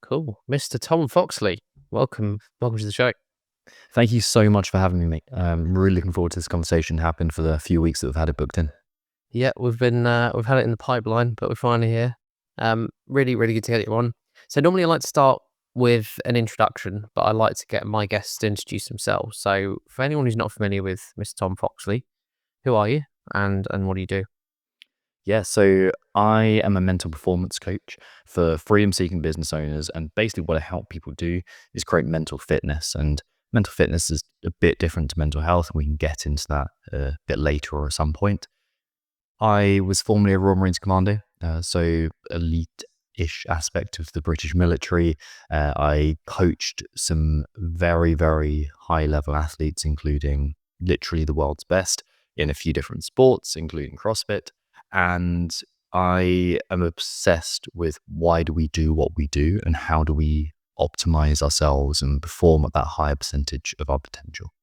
Cool. Mr. Tom Foxley, welcome to the show. Thank you so much for having me, mate. I'm really looking forward to this conversation happen for the few weeks that we've had it booked in. Yeah, we've had it in the pipeline, but we're finally here. Really good to get you on. So normally I like to start with an introduction, but I like to get my guests to introduce themselves. So for anyone who's not familiar with Mr. Tom Foxley, who are you and what do you do? Yeah, so I am a mental performance coach for freedom-seeking business owners, and basically what I help people do is create mental fitness. And mental fitness is a bit different to mental health, and we can get into that a bit later or at some point. I was formerly a Royal Marine Commando, so elite-ish aspect of the British military. I coached some very, very high-level athletes, including literally the world's best in a few different sports, including CrossFit. And I am obsessed with why do we do what we do and how do we optimize ourselves and perform at that higher percentage of our potential.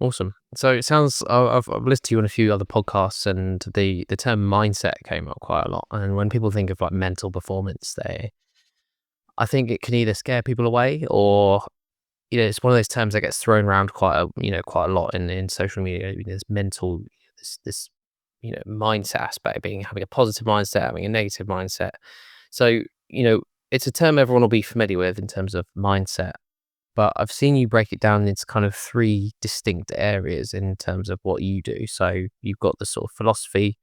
Awesome. So it sounds I've listened to you on a few other podcasts, and the term mindset came up quite a lot. And when people think of like mental performance, I think it can either scare people away or it's one of those terms that gets thrown around quite a lot in social media. There's mental, this mindset aspect being having a positive mindset, having a negative mindset. So it's a term everyone will be familiar with in terms of mindset. But I've seen you break it down into kind of three distinct areas in terms of what you do. So you've got the sort of philosophy,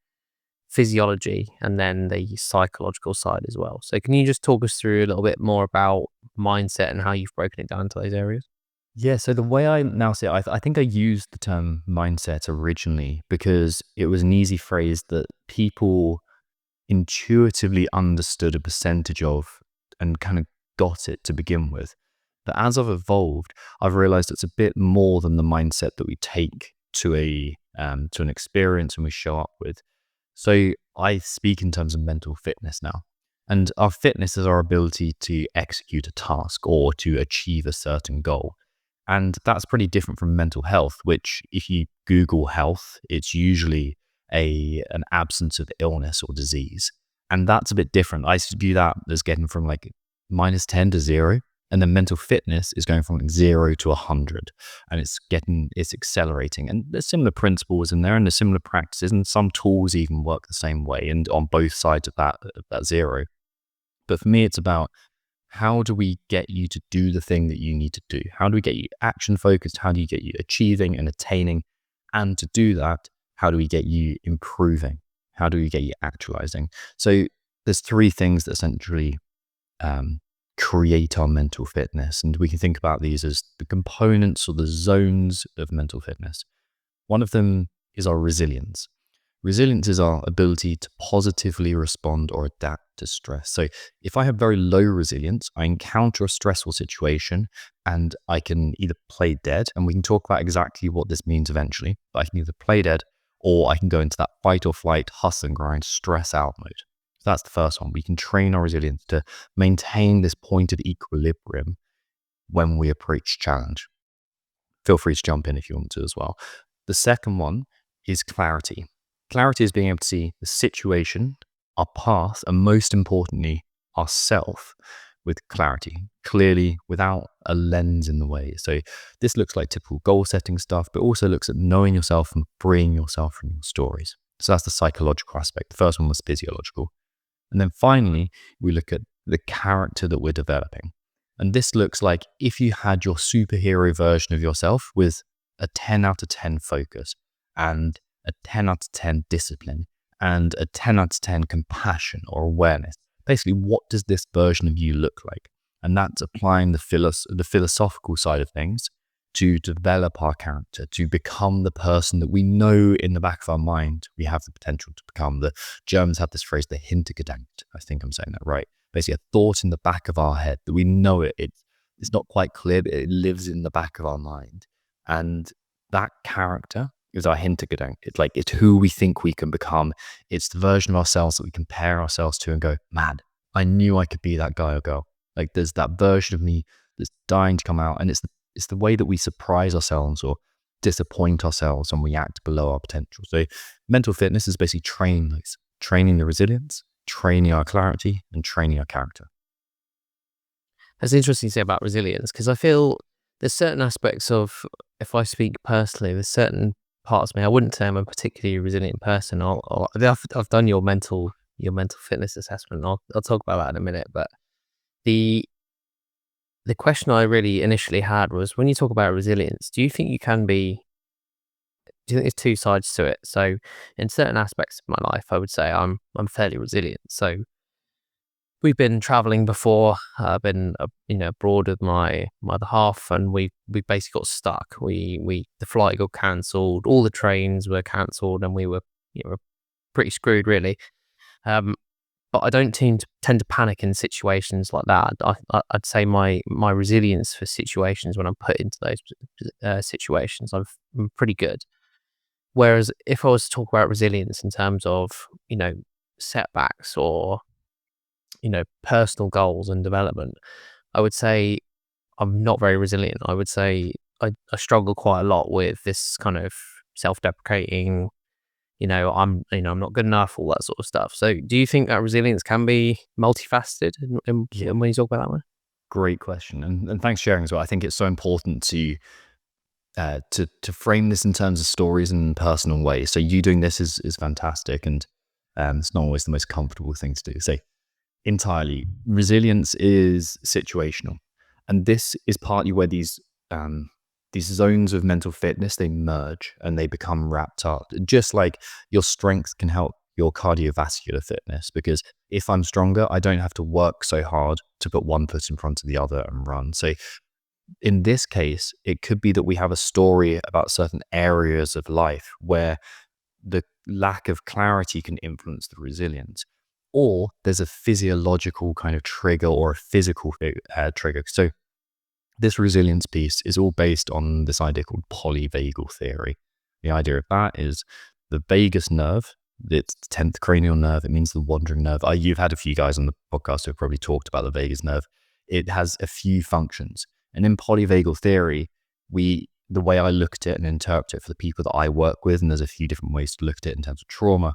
physiology, and then the psychological side as well. So can you just talk us through a little bit more about mindset and how you've broken it down into those areas? Yeah, so the way I now say it, I think I used the term mindset originally because it was an easy phrase that people intuitively understood a percentage of and kind of got it to begin with. But as I've evolved, I've realized it's a bit more than the mindset that we take to an experience and we show up with. So I speak in terms of mental fitness now. And our fitness is our ability to execute a task or to achieve a certain goal. And that's pretty different from mental health, which if you Google health, it's usually an absence of illness or disease. And that's a bit different. I view that as getting from like -10 to 0. And then mental fitness is going from like 0 to 100. And it's accelerating. And there's similar principles in there and there's similar practices. And some tools even work the same way and on both sides of that 0. But for me, it's about how do we get you to do the thing that you need to do? How do we get you action focused? How do you get you achieving and attaining? And to do that, how do we get you improving? How do we get you actualizing? So there's three things that essentially create our mental fitness. And we can think about these as the components or the zones of mental fitness. One of them is our resilience. Resilience is our ability to positively respond or adapt to stress. So if I have very low resilience, I encounter a stressful situation and I can either play dead, and we can talk about exactly what this means eventually, but I can either play dead or I can go into that fight or flight, hustle and grind, stress out mode. So that's the first one. We can train our resilience to maintain this point of equilibrium when we approach challenge. Feel free to jump in if you want to as well. The second one is clarity. Clarity is being able to see the situation, our path, and most importantly, ourself with clarity, clearly without a lens in the way. So this looks like typical goal setting stuff, but also looks at knowing yourself and freeing yourself from your stories. So that's the psychological aspect. The first one was physiological. And then finally, we look at the character that we're developing. And this looks like if you had your superhero version of yourself with a 10 out of 10 focus and a 10 out of 10 discipline and a 10 out of 10 compassion or awareness. Basically, what does this version of you look like? And that's applying the philosophical side of things to develop our character, to become the person that we know in the back of our mind we have the potential to become. The Germans have this phrase, the Hintergedankt. I think I'm saying that right. Basically, a thought in the back of our head that we know it's not quite clear, but it lives in the back of our mind. And that character is our Hintergedankt. It's who we think we can become. It's the version of ourselves that we compare ourselves to and go, man, I knew I could be that guy or girl. Like there's that version of me that's dying to come out. And it's the way that we surprise ourselves or disappoint ourselves when we act below our potential. So mental fitness is basically training the resilience, training our clarity, and training our character. That's interesting to say about resilience, because I feel there's certain aspects of, if I speak personally, there's certain parts of me. I wouldn't say I'm a particularly resilient person. I've done your mental fitness assessment. I'll talk about that in a minute. But the the question I really initially had was, when you talk about resilience, do you think you can be? Do you think there's two sides to it? So, in certain aspects of my life, I would say I'm fairly resilient. So, we've been traveling before. I've been, abroad with my other half, and we basically got stuck. The flight got cancelled. All the trains were cancelled, and we were, pretty screwed, really. Um, but I don't tend to panic in situations like that. I'd say my resilience for situations, when I'm put into those situations, I'm pretty good. Whereas if I was to talk about resilience in terms of, setbacks or, personal goals and development, I would say I'm not very resilient. I would say I struggle quite a lot with this kind of self-deprecating, I'm not good enough, all that sort of stuff. So do you think that resilience can be multifaceted Yeah, when you talk about that one? great question, and thanks for sharing as well. I think it's so important to frame this in terms of stories and personal ways. So you doing this is fantastic, and it's not always the most comfortable thing to do. So entirely, resilience is situational, and this is partly where these zones of mental fitness, they merge and they become wrapped up. Just like your strength can help your cardiovascular fitness, because if I'm stronger, I don't have to work so hard to put one foot in front of the other and run. So in this case, it could be that we have a story about certain areas of life where the lack of clarity can influence the resilience, or there's a physiological kind of trigger or a physical trigger. So this resilience piece is all based on this idea called polyvagal theory. The idea of that is the vagus nerve, it's the 10th cranial nerve. It means the wandering nerve. You've had a few guys on the podcast who have probably talked about the vagus nerve. It has a few functions. And in polyvagal theory, the way I look at it and interpret it for the people that I work with, and there's a few different ways to look at it in terms of trauma,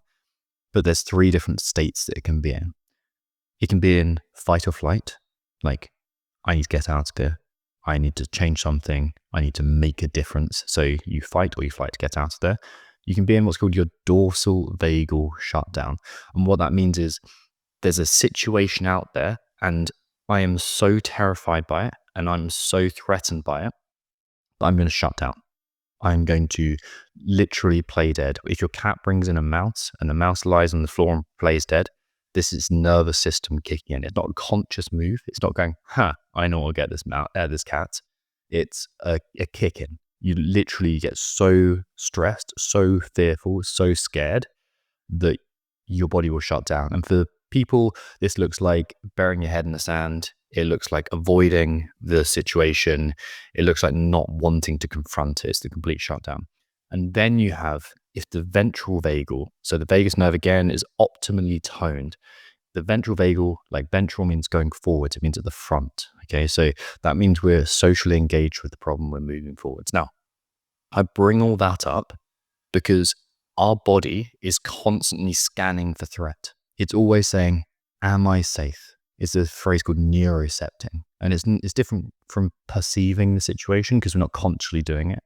but there's 3 different states that it can be in. It can be in fight or flight, like I need to get out of here. I need to change something. I need to make a difference. So you fight or you flight to get out of there. You can be in what's called your dorsal vagal shutdown. And what that means is there's a situation out there and I am so terrified by it and I'm so threatened by it that I'm going to shut down. I'm going to literally play dead. If your cat brings in a mouse and the mouse lies on the floor and plays dead, this is nervous system kicking in. It's not a conscious move. It's not going, I know I'll get this cat. It's a kick in. You literally get so stressed, so fearful, so scared that your body will shut down. And for people, this looks like burying your head in the sand. It looks like avoiding the situation. It looks like not wanting to confront it. It's the complete shutdown. And then you have, if the ventral vagal, so the vagus nerve again is optimally toned. The ventral vagal, like ventral means going forward, it means at the front. Okay, so that means we're socially engaged with the problem, we're moving forwards. Now, I bring all that up because our body is constantly scanning for threat. It's always saying, am I safe? It's a phrase called neurocepting. And it's different from perceiving the situation because we're not consciously doing it.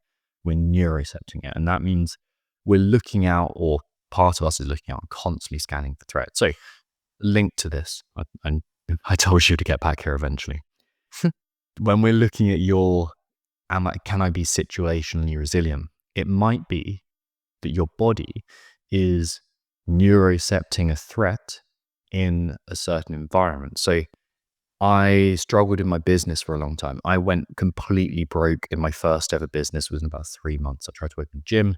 We're neurocepting it. And that means we're looking out, or part of us is looking out and constantly scanning for threat. So linked to this, and I told you to get back here eventually. When we're looking at can I be situationally resilient? It might be that your body is neurocepting a threat in a certain environment. So I struggled in my business for a long time. I went completely broke in my first ever business within about 3 months. I tried to open a gym.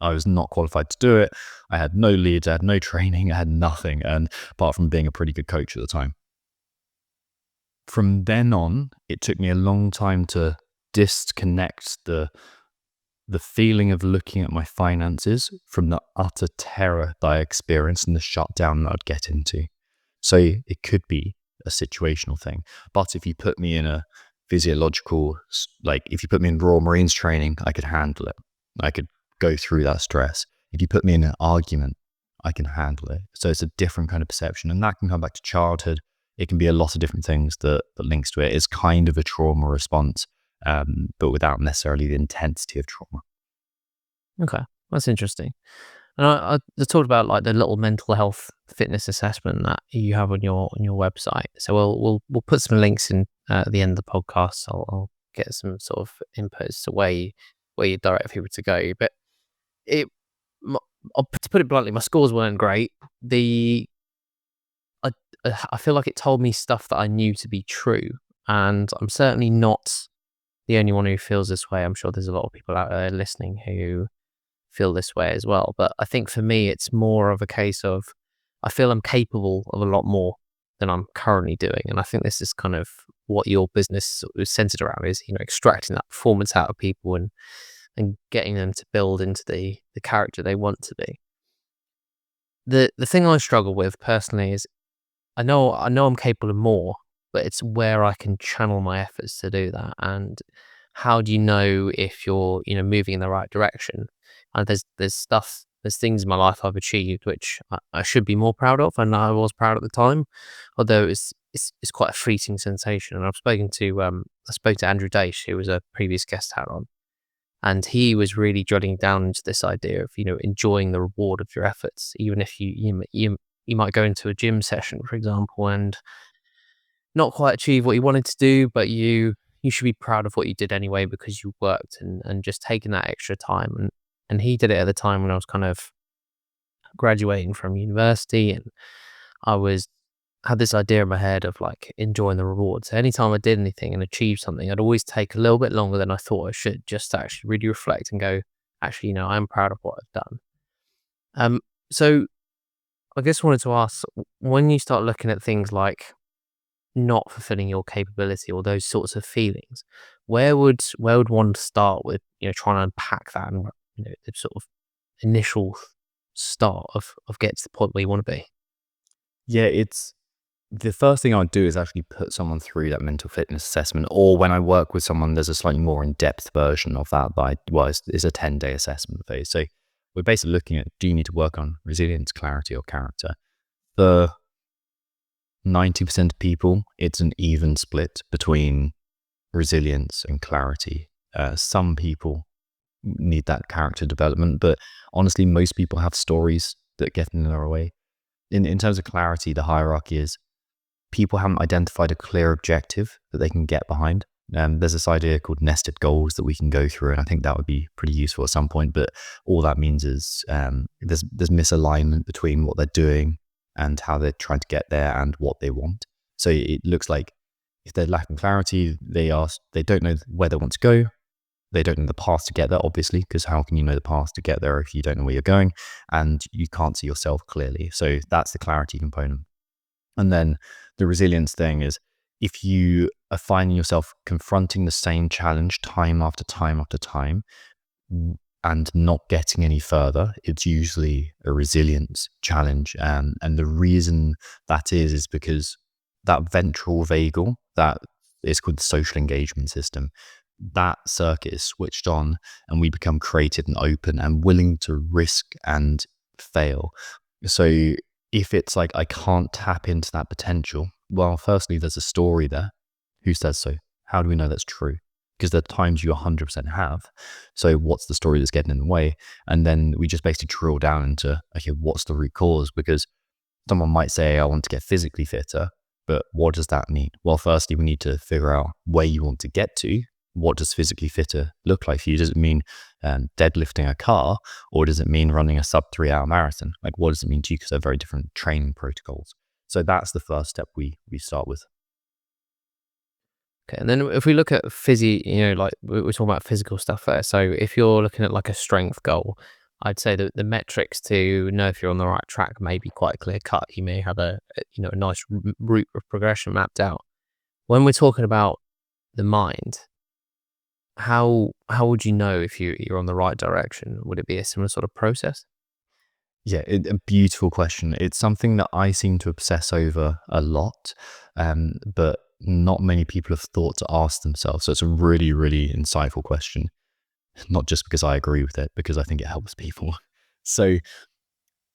I was not qualified to do it. I had no leads, I had no training, I had nothing, and apart from being a pretty good coach at the time. From then on, it took me a long time to disconnect the feeling of looking at my finances from the utter terror that I experienced and the shutdown that I'd get into. So it could be a situational thing. But if you put me in a physiological, like if you put me in Royal Marines training, I could handle it. I could go through that stress. If you put me in an argument, I can handle it. So it's a different kind of perception. And that can come back to childhood. it can be a lot of different things that links to it. It's kind of a trauma response, but without necessarily the intensity of trauma. Okay, that's interesting. And I talked about like the little mental health fitness assessment that you have on your website. So we'll put some links in at the end of the podcast. I'll get some sort of inputs to where you direct people to go. But it, m- to put it bluntly, my scores weren't great. I I feel like it told me stuff that I knew to be true, and I'm certainly not the only one who feels this way. I'm sure there's a lot of people out there listening who feel this way as well. But I think for me, it's more of a case of I feel I'm capable of a lot more than I'm currently doing. And I think this is kind of what your business is centered around is, extracting that performance out of people and getting them to build into the character they want to be. The thing I struggle with personally is I know I'm capable of more, but it's where I can channel my efforts to do that. And how do you know if you're, moving in the right direction? And there's things in my life I've achieved which I should be more proud of, and I was proud at the time, although it's quite a fleeting sensation. And I spoke to Andrew Dace, who was a previous guest out on, and he was really drilling down into this idea of enjoying the reward of your efforts, even if you might go into a gym session, for example, and not quite achieve what you wanted to do, but you should be proud of what you did anyway because you worked and just taking that extra time. And he did it at the time when I was kind of graduating from university, and I was had this idea in my head of like enjoying the rewards. So anytime I did anything and achieved something, I'd always take a little bit longer than I thought I should, just to actually really reflect and go, actually, I'm proud of what I've done. So I guess I wanted to ask, when you start looking at things like not fulfilling your capability or those sorts of feelings, where would one start with, trying to unpack that and, the sort of initial start of getting to the point where you want to be? Yeah, it's the first thing I'd do is actually put someone through that mental fitness assessment, or when I work with someone, there's a slightly more in-depth version of that. It's a 10-day assessment phase. So we're basically looking at, do you need to work on resilience, clarity, or character? For 90% of people, it's an even split between resilience and clarity. Some people need that character development, but honestly, most people have stories that get in their way. In terms of clarity, the hierarchy is people haven't identified a clear objective that they can get behind. There's this idea called nested goals that we can go through, and I think that would be pretty useful at some point. But all that means is there's misalignment between what they're doing and how they're trying to get there and what they want. So it looks like if they're lacking clarity, they don't know where they want to go. They don't know the path to get there, obviously, because how can you know the path to get there if you don't know where you're going and you can't see yourself clearly? So that's the clarity component. And then the resilience thing is, if you are finding yourself confronting the same challenge time after time after time and not getting any further, it's usually a resilience challenge. And the reason that is because that ventral vagal, that is called the social engagement system, that circuit is switched on and we become creative and open and willing to risk and fail. So if it's like, I can't tap into that potential, well, firstly, there's a story there. Who says so? How do we know that's true? Because there are times you 100% have. So what's the story that's getting in the way? And then we just basically drill down into, okay, what's the root cause? Because someone might say, I want to get physically fitter, but what does that mean? Well, firstly, we need to figure out where you want to get to. What does physically fitter look like for you? Does it mean deadlifting a car, or does it mean running a sub 3-hour marathon? Like, what does it mean to you? Because they're very different training protocols. So that's the first step we start with. Okay, and then if we look at like we're talking about physical stuff there. So if you're looking at like a strength goal, I'd say that the metrics to know if you're on the right track may be quite clear cut. You may have a nice route of progression mapped out. When we're talking about the mind, how would you know if you're on the right direction? Would it be a similar sort of process? Yeah, a beautiful question. It's something that I seem to obsess over a lot, but not many people have thought to ask themselves. So it's a really, really insightful question, not just because I agree with it, because I think it helps people. So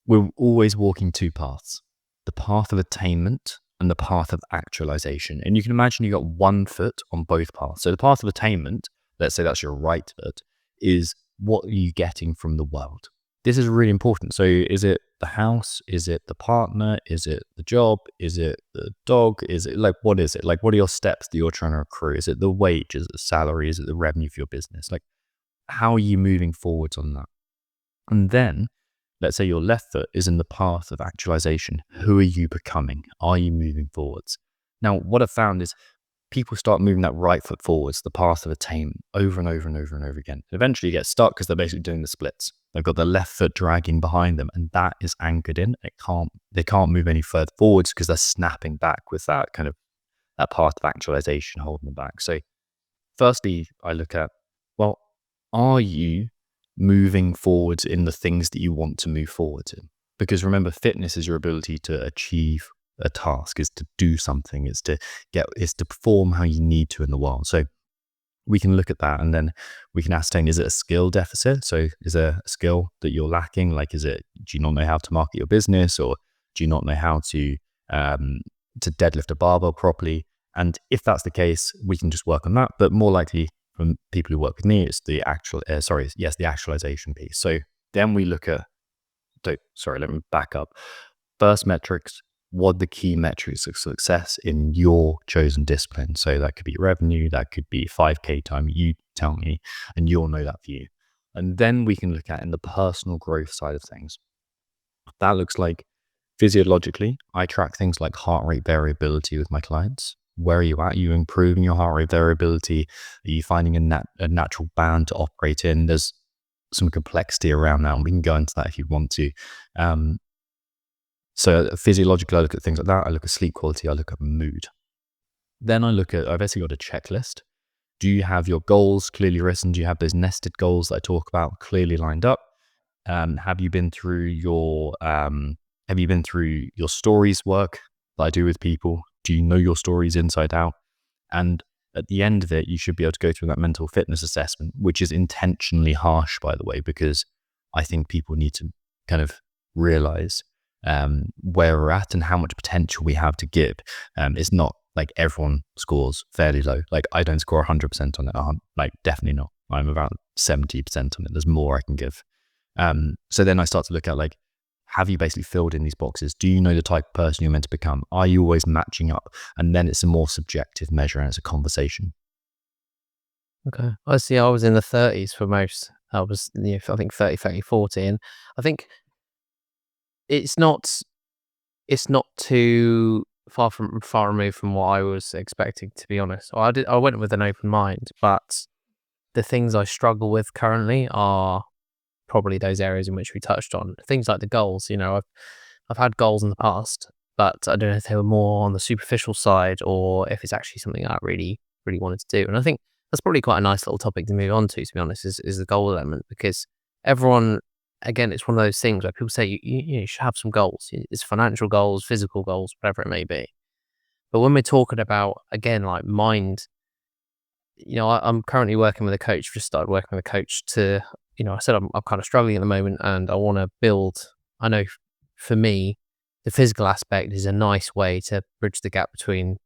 we're always walking two paths. The path of attainment and the path of actualization. And you can imagine you got one foot on both paths. So the path of attainment, let's say that's your right foot, is what are you getting from the world? This is really important. So is it the house? Is it the partner? Is it the job? Is it the dog? Is it like, what is it? Like, what are your steps that you're trying to accrue? Is it the wage? Is it the salary? Is it the revenue for your business? Like, how are you moving forwards on that? And then let's say your left foot is in the path of actualization. Who are you becoming? Are you moving forwards? Now, what I've found is people start moving that right foot forwards, the path of attainment, over and over and over and over again. And eventually you get stuck because they're basically doing the splits. They've got the left foot dragging behind them, and that is anchored in. They can't move any further forwards because they're snapping back with that kind of that path of actualization holding them back. So firstly, I look at, well, are you moving forwards in the things that you want to move forward in? Because remember, fitness is your ability to achieve a task, is to do something, is to perform how you need to in the world. So we can look at that, and then we can ascertain, is it a skill deficit? So is there a skill that you're lacking? Like, do you not know how to market your business, or do you not know how to deadlift a barbell properly? And if that's the case, we can just work on that. But more likely, from people who work with me, it's the actualization piece. So then we look at, let me back up. First metrics, what are the key metrics of success in your chosen discipline? So that could be revenue, that could be 5K time, you tell me, and you'll know that for you. And then we can look at in the personal growth side of things. That looks like physiologically, I track things like heart rate variability with my clients. Where are you at? Are you improving your heart rate variability? Are you finding a natural band to operate in? There's some complexity around that, and we can go into that if you want to. So physiologically, I look at things like that. I look at sleep quality. I look at mood. Then I've basically got a checklist. Do you have your goals clearly written? Do you have those nested goals that I talk about clearly lined up? Have you been through your stories work that I do with people? Do you know your stories inside out? And at the end of it, you should be able to go through that mental fitness assessment, which is intentionally harsh, by the way, because I think people need to kind of realize where we're at and how much potential we have to give. It's not like everyone scores fairly low. Like, I don't score 100% on it. Like, definitely not. I'm about 70% on it. There's more I can give. So then I start to look at, like, have you basically filled in these boxes? Do you know the type of person you're meant to become? Are you always matching up? And then it's a more subjective measure, and it's a conversation. Okay. I see. I was in the 30s for most. I was, I think 30, 30, 40. And I think it's not too far removed from what I was expecting, to be honest. So I went with an open mind, but the things I struggle with currently are probably those areas in which we touched on. Things like the goals. I've had goals in the past, but I don't know if they were more on the superficial side or if it's actually something I really, really wanted to do. And I think that's probably quite a nice little topic to move on to be honest, is the goal element, because everyone, again, it's one of those things where people say you should have some goals. It's financial goals, physical goals, whatever it may be. But when we're talking about, again, like mind, I'm currently working with a coach, just started working with a coach to, I said I'm kind of struggling at the moment and I want to build. I know for me, the physical aspect is a nice way to bridge the gap between,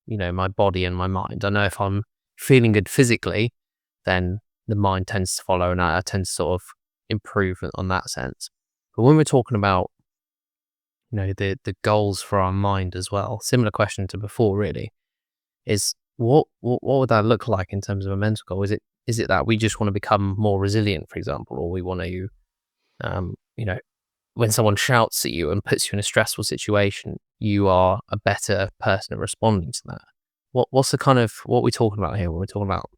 my body and my mind. I know if I'm feeling good physically, then the mind tends to follow, and I tend to sort of improve on that sense. But when we're talking about, the goals for our mind as well, similar question to before really, is what would that look like in terms of a mental goal? Is it that we just want to become more resilient, for example, or we want to, when someone shouts at you and puts you in a stressful situation, you are a better person at responding to that? What's the kind of, what we're talking about here when we're talking about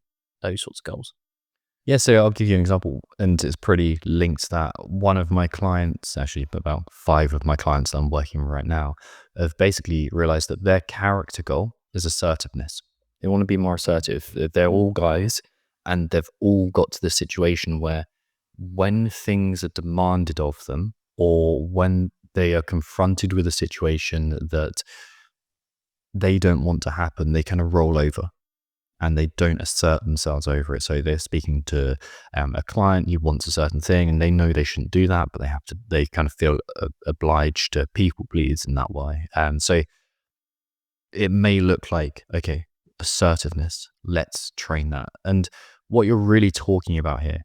those sorts of goals? Yeah, so I'll give you an example, and it's pretty linked to that. One of my clients, actually about 5 of my clients that I'm working with right now, have basically realized that their character goal is assertiveness. They want to be more assertive. They're all guys, and they've all got to the situation where when things are demanded of them, or when they are confronted with a situation that they don't want to happen, they kind of roll over and they don't assert themselves over it. So they're speaking to a client who wants a certain thing, and they know they shouldn't do that, but they kind of feel obliged to people please in that way. So it may look like, okay, assertiveness, let's train that. And what you're really talking about here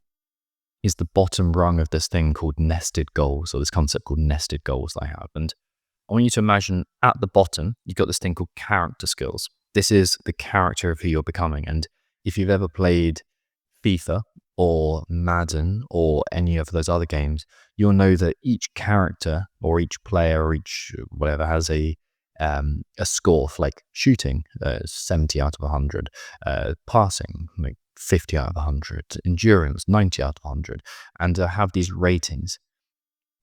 is the bottom rung of this thing called nested goals, or this concept called nested goals that I have. And I want you to imagine at the bottom, you've got this thing called character skills. This is the character of who you're becoming. And if you've ever played FIFA or Madden or any of those other games, you'll know that each character or each player or each whatever has a score for like shooting, 70 out of 100, passing, like 50 out of 100, endurance, 90 out of 100, and have these ratings.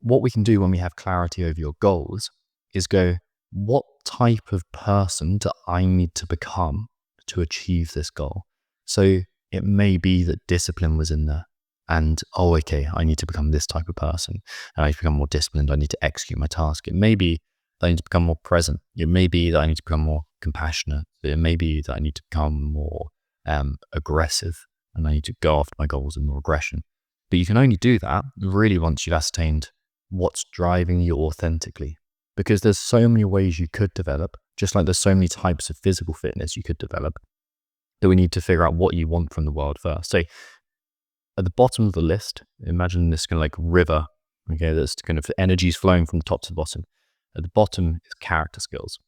What we can do when we have clarity over your goals is go, what type of person do I need to become to achieve this goal? So it may be that discipline was in there. And, okay, I need to become this type of person. And I need to become more disciplined. I need to execute my task. It may be that I need to become more present. It may be that I need to become more compassionate. It may be that I need to become more aggressive. And I need to go after my goals with more aggression. But you can only do that really once you've ascertained what's driving you authentically. Because there's so many ways you could develop, just like there's so many types of physical fitness you could develop, that we need to figure out what you want from the world first. So at the bottom of the list, imagine this kind of like river, okay, that's kind of energies flowing from the top to the bottom. At the bottom is character skills.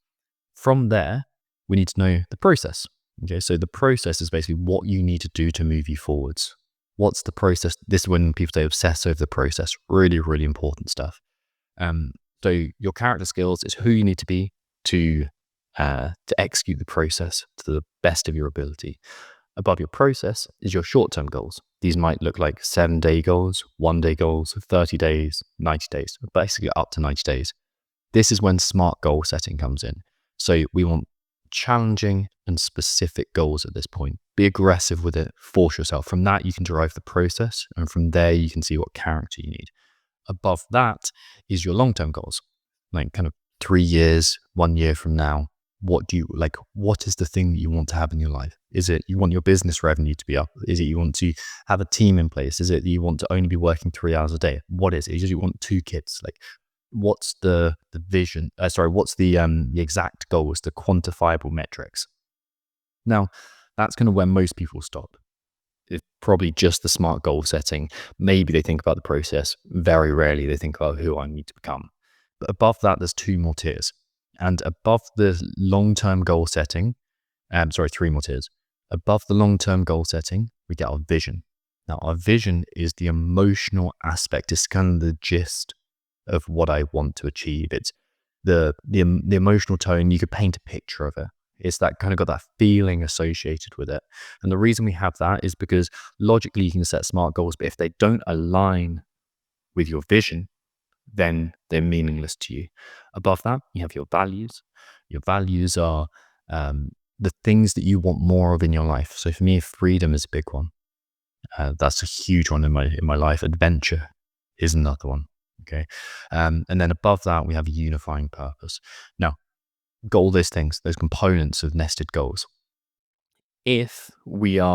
From there, we need to know the process. Okay, so the process is basically what you need to do to move you forwards. What's the process? This is when people say obsess over the process. Really, really important stuff. So your character skills is who you need to be to execute the process to the best of your ability. Above your process is your short-term goals. These might look like 7-day goals, 1-day goals, 30 days, 90 days, basically up to 90 days. This is when smart goal setting comes in. So we want challenging and specific goals at this point. Be aggressive with it, force yourself. From that, you can derive the process, and from there, you can see what character you need. Above that is your long-term goals, like kind of 3 years, 1 year from now. What do you like? What is the thing that you want to have in your life? Is it you want your business revenue to be up? Is it you want to have a team in place? Is it you want to only be working 3 hours a day? What is it? Is it you want 2 kids? Like, what's the vision? What's the exact goals, the quantifiable metrics? Now, that's kind of where most people stop. It's probably just the smart goal setting. Maybe they think about the process. Very rarely they think about who I need to become. But above that, there's 2 more tiers. And above the long-term goal setting, 3 more tiers. Above the long-term goal setting, we get our vision. Now, our vision is the emotional aspect. It's kind of the gist of what I want to achieve. It's the emotional tone. You could paint a picture of it. It's that kind of got that feeling associated with it. And the reason we have that is because logically you can set smart goals, but if they don't align with your vision, then they're meaningless to you. Above that, you have your values. Your values are the things that you want more of in your life. So for me, freedom is a big one. That's a huge one in my life. Adventure is another one. Okay, and then above that, we have a unifying purpose. Now, got all those things, those components of nested goals. If we're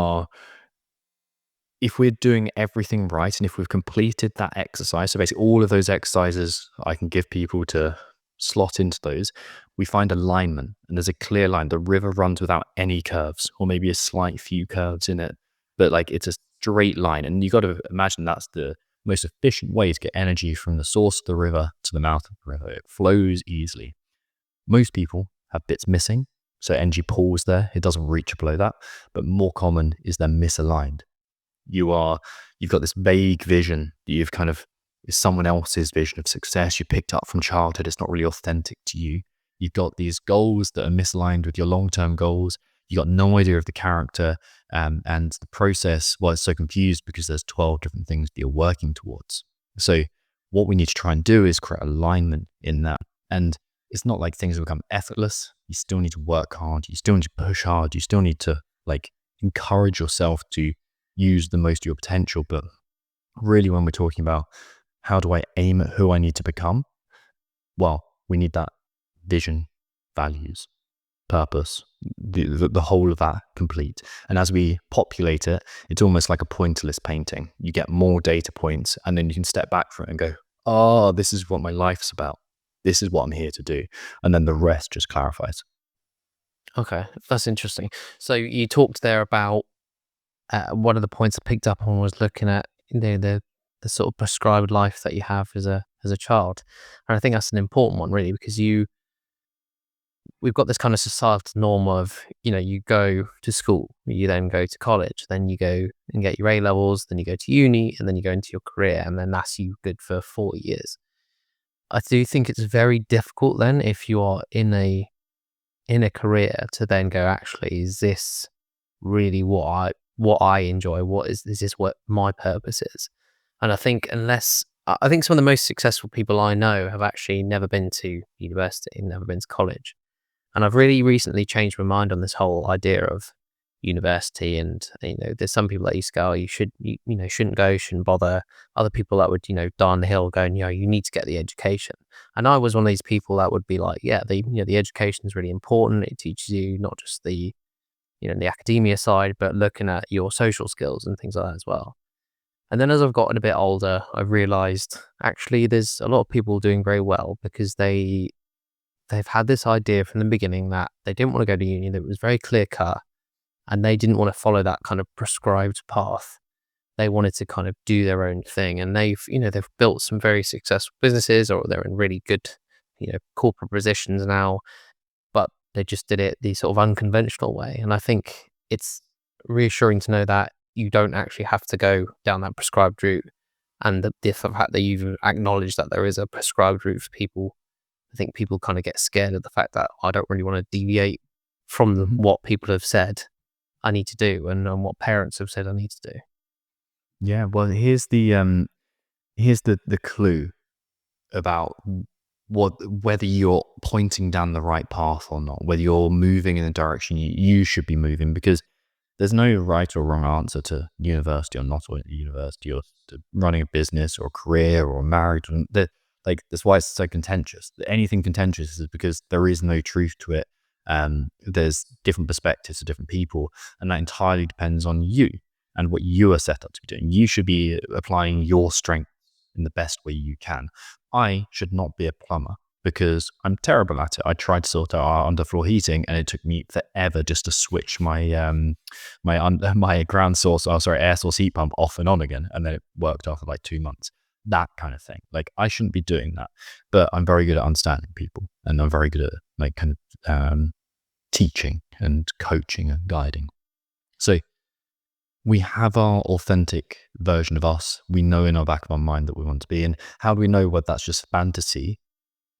doing everything right, and if we've completed that exercise, so basically all of those exercises I can give people to slot into those, we find alignment, and there's a clear line. The river runs without any curves, or maybe a slight few curves in it, but like it's a straight line. And you got to imagine that's the most efficient way to get energy from the source of the river to the mouth of the river. It flows easily. Most people have bits missing, so energy pools there. It doesn't reach below that, but more common is they're misaligned. You've got this vague vision that you've kind of is someone else's vision of success you picked up from childhood. It's not really authentic to you. You've got these goals that are misaligned with your long-term goals. You got no idea of the character and the process. Well, it's so confused because there's 12 different things that you're working towards. So what we need to try and do is create alignment in that. And it's not like things will become effortless. You still need to work hard. You still need to push hard. You still need to like encourage yourself to use the most of your potential. But really, when we're talking about how do I aim at who I need to become? Well, we need that vision, values, purpose, the whole of that complete. And as we populate it, it's almost like a pointerless painting. You get more data points, and then you can step back from it and go, oh, this is what my life's about. This is what I'm here to do. And then the rest just clarifies. Okay, that's interesting. So you talked there about one of the points I picked up on was looking at the sort of prescribed life that you have as a child, and I think that's an important one really because we've got this kind of societal norm of you go to school, you then go to college, then you go and get your A levels, then you go to uni, and then you go into your career, and then that's you good for 4 years. I do think it's very difficult then if you are in a career to then go, actually, is this really what I enjoy? What is this what my purpose is? And I think some of the most successful people I know have actually never been to university, never been to college. And I've really recently changed my mind on this whole idea of university. And there's some people that used to go, oh, shouldn't go, shouldn't bother. Other people that would die on the hill going, you need to get the education. And I was one of these people that would be like, yeah, the education is really important. It teaches you not just the academia side, but looking at your social skills and things like that as well. And then as I've gotten a bit older, I've realized actually there's a lot of people doing very well because they've had this idea from the beginning that they didn't want to go to uni, that it was very clear cut, and they didn't want to follow that kind of prescribed path. They wanted to kind of do their own thing, and they've built some very successful businesses, or they're in really good corporate positions now, but they just did it the sort of unconventional way. And I think it's reassuring to know that you don't actually have to go down that prescribed route, and the fact that you've acknowledged that there is a prescribed route for people. I think people kind of get scared of the fact that I don't really want to deviate from Mhm. what people have said I need to do, and what parents have said I need to do. Yeah, well, here's the clue about whether you're pointing down the right path or not, whether you're moving in the direction you should be moving, because there's no right or wrong answer to university or not or university or to running a business or a career or marriage. And that's why it's so contentious. Anything contentious is because there is no truth to it. There's different perspectives to different people, and that entirely depends on you and what you are set up to be doing. You should be applying your strength in the best way you can. I should not be a plumber because I'm terrible at it. I tried to sort out our underfloor heating, and it took me forever just to switch my ground source, air source heat pump off and on again, and then it worked after like 2 months. That kind of thing. Like, I shouldn't be doing that, but I'm very good at understanding people, and I'm very good at like kind of teaching and coaching and guiding. So we have our authentic version of us. We know in our back of our mind that we want to be. And how do we know whether that's just fantasy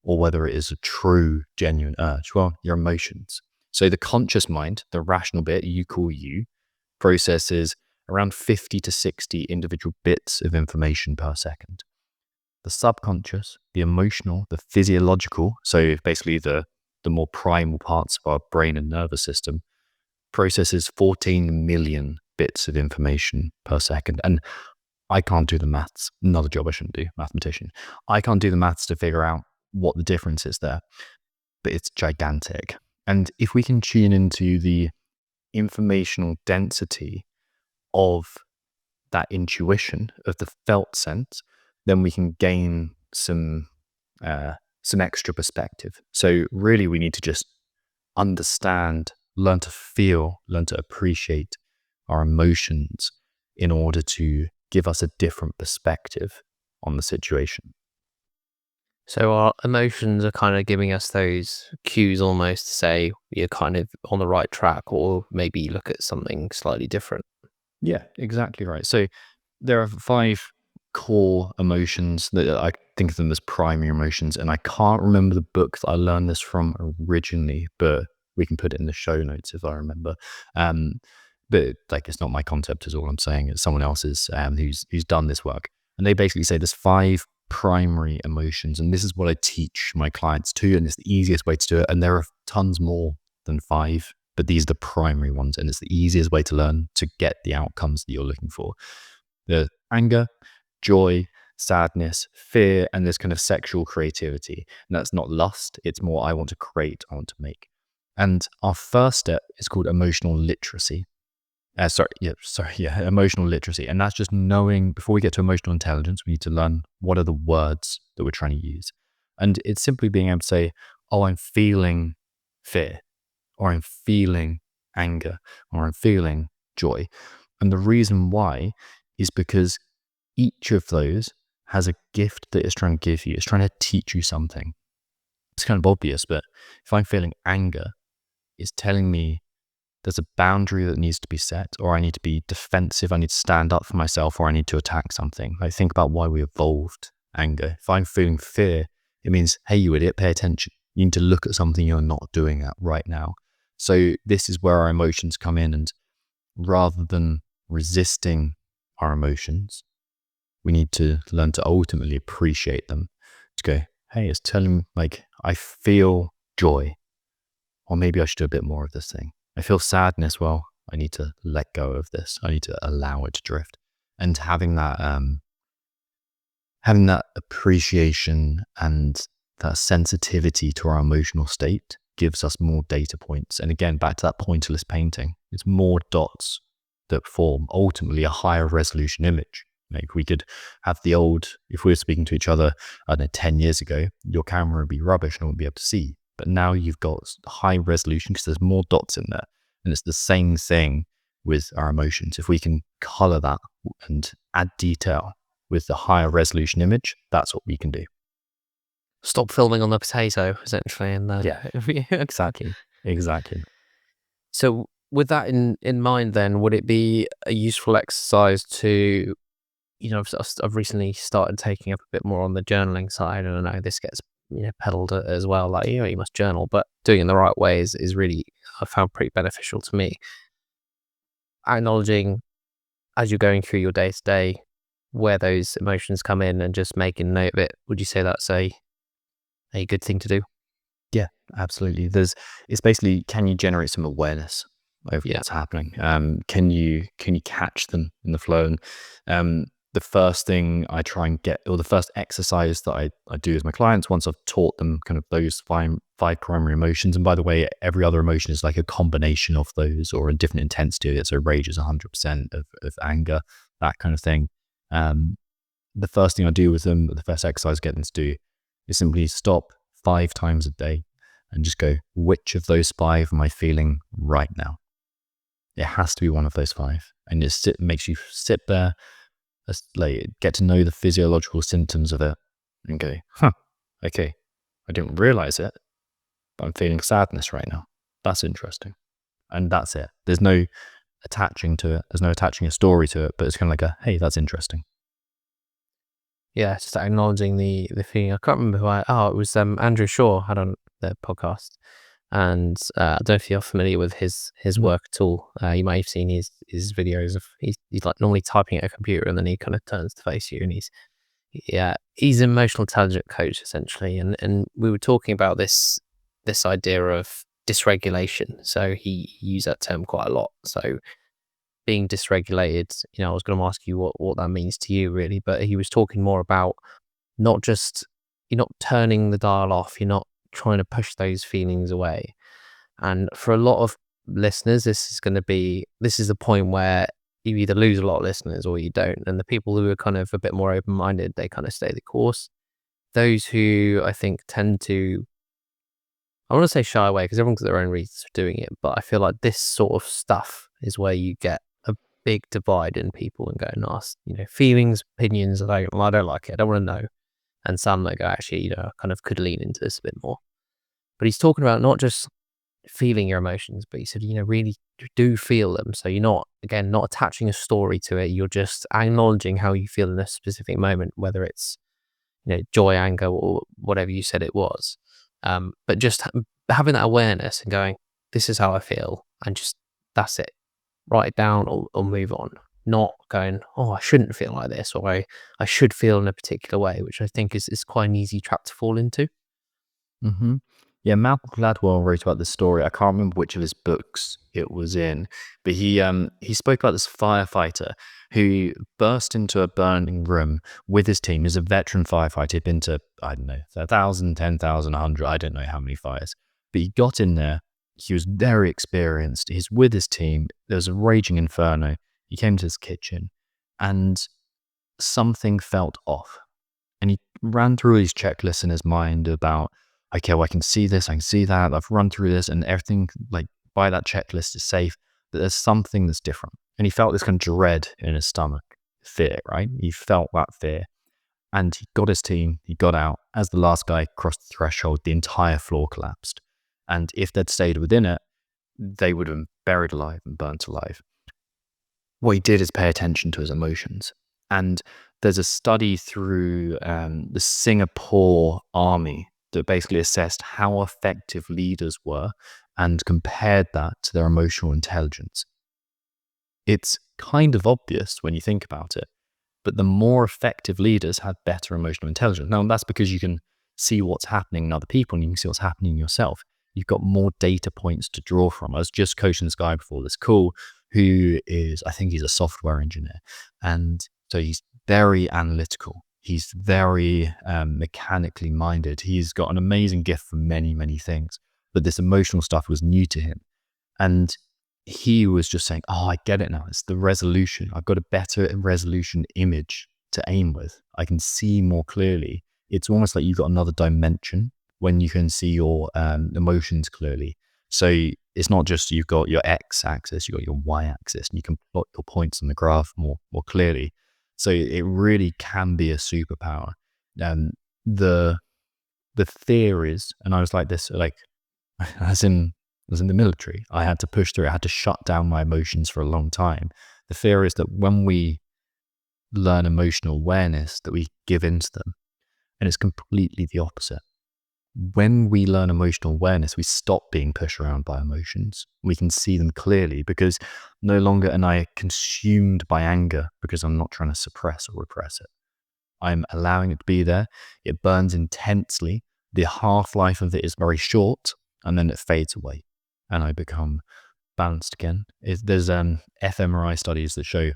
or whether it is a true, genuine urge? Well, your emotions. So the conscious mind, the rational bit you call you, processes around 50 to 60 individual bits of information per second. The subconscious, the emotional, the physiological, so basically the more primal parts of our brain and nervous system, processes 14 million bits of information per second. And I can't do the maths. Another job I shouldn't do, mathematician. I can't do the maths to figure out what the difference is there, but it's gigantic. And if we can tune into the informational density of that intuition, of the felt sense, then we can gain some extra perspective. So really, we need to just understand, learn to feel, learn to appreciate our emotions in order to give us a different perspective on the situation. So our emotions are kind of giving us those cues almost to say you're kind of on the right track, or maybe look at something slightly different. Yeah, exactly right. So there are 5 core emotions that I think of them as primary emotions, and I can't remember the book that I learned this from originally, but we can put it in the show notes if I remember. Um, but like, it's not my concept, is all I'm saying. It's someone else's who's done this work, and they basically say there's 5 primary emotions, and this is what I teach my clients too, and it's the easiest way to do it. And there are tons more than 5, but these are the primary ones, and it's the easiest way to learn to get the outcomes that you're looking for. The anger, joy, sadness, fear, and this kind of sexual creativity. And that's not lust. It's more, I want to create, I want to make. And our first step is called emotional literacy. Emotional literacy. And that's just knowing, before we get to emotional intelligence, we need to learn what are the words that we're trying to use. And it's simply being able to say, oh, I'm feeling fear, or I'm feeling anger, or I'm feeling joy. And the reason why is because each of those has a gift that it's trying to give you. It's trying to teach you something. It's kind of obvious, but if I'm feeling anger, it's telling me there's a boundary that needs to be set, or I need to be defensive, I need to stand up for myself, or I need to attack something. Like, think about why we evolved anger. If I'm feeling fear, it means, hey, you idiot, pay attention. You need to look at something you're not doing at right now. So this is where our emotions come in, and rather than resisting our emotions, we need to learn to ultimately appreciate them. To go, hey, it's telling me, like, I feel joy, or maybe I should do a bit more of this thing. I feel sadness. Well, I need to let go of this. I need to allow it to drift. And having that appreciation and that sensitivity to our emotional state gives us more data points. And again, back to that pointerless painting, it's more dots that form ultimately a higher resolution image. Like, we could have the old, if we were speaking to each other, I don't know, 10 years ago, your camera would be rubbish and I wouldn't be able to see. But now you've got high resolution because there's more dots in there. And it's the same thing with our emotions. If we can color that and add detail with the higher resolution image, that's what we can do. Stop filming on the potato, essentially. And Exactly. So with that in mind, then, would it be a useful exercise to, I've recently started taking up a bit more on the journaling side, and I know this gets peddled as well, like, you must journal, but doing it in the right way is really, I found, pretty beneficial to me. Acknowledging as you're going through your day to day where those emotions come in and just making note of it. Would you say that's a good thing to do? Yeah, absolutely. It's basically, can you generate some awareness over what's happening? Can you catch them in the flow? And the first thing I try and get, or the first exercise that I do with my clients, once I've taught them kind of those five primary emotions, and by the way, every other emotion is like a combination of those or a different intensity of it. So rage is 100% of anger, that kind of thing. The first thing I do with them, the first exercise I get them to do, is simply stop 5 times a day and just go, which of those 5 am I feeling right now? It has to be one of those 5. And it makes you sit there, like, get to know the physiological symptoms of it and go, okay, I didn't realize it, but I'm feeling sadness right now. That's interesting. And that's it. There's no attaching to it. There's no attaching a story to it, but it's kind of like hey, that's interesting. Yeah, just acknowledging the feeling. I can't remember who it was Andrew Shaw had on the podcast. And I don't know if you're familiar with his work at all. You might have seen his videos of, he's like normally typing at a computer, and then he kind of turns to face you, and he's an emotional intelligence coach, essentially. And we were talking about this idea of dysregulation. So he used that term quite a lot. So being dysregulated, I was going to ask you what that means to you, really, but he was talking more about not just, you're not turning the dial off, you're not trying to push those feelings away. And for a lot of listeners, this is the point where you either lose a lot of listeners or you don't. And the people who are kind of a bit more open-minded, they kind of stay the course. Those who, I think, tend to, I want to say shy away, because everyone's got their own reasons for doing it, but I feel like this sort of stuff is where you get a big divide in people and go, no, feelings, opinions, I don't like it, I don't want to know. And some that go, actually, I kind of could lean into this a bit more. But he's talking about not just feeling your emotions, but he said, really do feel them. So you're not attaching a story to it. You're just acknowledging how you feel in a specific moment, whether it's, joy, anger, or whatever you said it was. But just having that awareness and going, this is how I feel, and just, that's it. Write it down or move on. Not going, oh, I shouldn't feel like this, or I should feel in a particular way, which I think is quite an easy trap to fall into. Mm-hmm. Yeah, Malcolm Gladwell wrote about this story. I can't remember which of his books it was in, but he spoke about this firefighter who burst into a burning room with his team. He's a veteran firefighter. He'd been to, I don't know, 1,000, 10,000, 100, I don't know how many fires. But he got in there. He was very experienced. He's with his team. There was a raging inferno. He came to his kitchen and something felt off. And he ran through his checklists in his mind about, okay, well, I can see this, I can see that, I've run through this, and everything like by that checklist is safe. But there's something that's different. And he felt this kind of dread in his stomach, fear, right? He felt that fear. And he got his team, he got out. As the last guy crossed the threshold, the entire floor collapsed. And if they'd stayed within it, they would have been buried alive and burnt alive. What he did is pay attention to his emotions. And there's a study through the Singapore army that basically assessed how effective leaders were and compared that to their emotional intelligence. It's kind of obvious when you think about it, but the more effective leaders had better emotional intelligence. Now, that's because you can see what's happening in other people and you can see what's happening in yourself. You've got more data points to draw from. I was just coaching this guy before this call who is, I think he's a software engineer. And so he's very analytical. He's very mechanically minded. He's got an amazing gift for many, many things. But this emotional stuff was new to him. And he was just saying, oh, I get it now. It's the resolution. I've got a better resolution image to aim with. I can see more clearly. It's almost like you've got another dimension when you can see your emotions clearly. So it's not just you've got your x-axis, you've got your y-axis, and you can plot your points on the graph more clearly. So it really can be a superpower. The fear is, and I was like this, like as in the military, I had to push through. I had to shut down my emotions for a long time. The fear is that when we learn emotional awareness, that we give into them, and it's completely the opposite. When we learn emotional awareness, we stop being pushed around by emotions. We can see them clearly because no longer am I consumed by anger because I'm not trying to suppress or repress it. I'm allowing it to be there. It burns intensely. The half-life of it is very short, and then it fades away, and I become balanced again. There's fMRI studies that show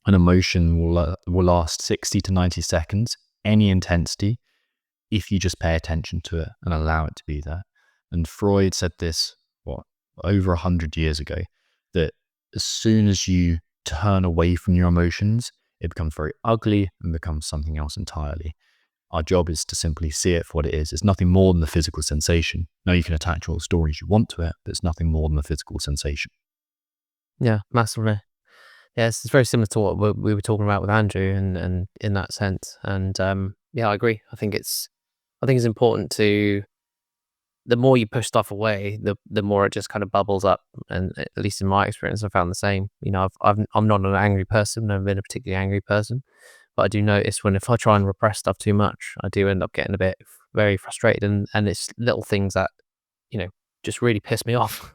an emotion will last 60 to 90 seconds, any intensity, if you just pay attention to it and allow it to be there. And Freud said this, over 100 years ago, that as soon as you turn away from your emotions, it becomes very ugly and becomes something else entirely. Our job is to simply see it for what it is. It's nothing more than the physical sensation. Now you can attach all the stories you want to it, but it's nothing more than the physical sensation. Yeah, massively. Yeah, it's very similar to what we were talking about with Andrew, and in that sense. And yeah, I agree. I think it's important to, the more you push stuff away, the more it just kind of bubbles up. And at least in my experience, I found the same. You know, I'm not an angry person. I've never been a particularly angry person, but I do notice if I try and repress stuff too much, I do end up getting a bit very frustrated. And it's little things that, you know, just really piss me off.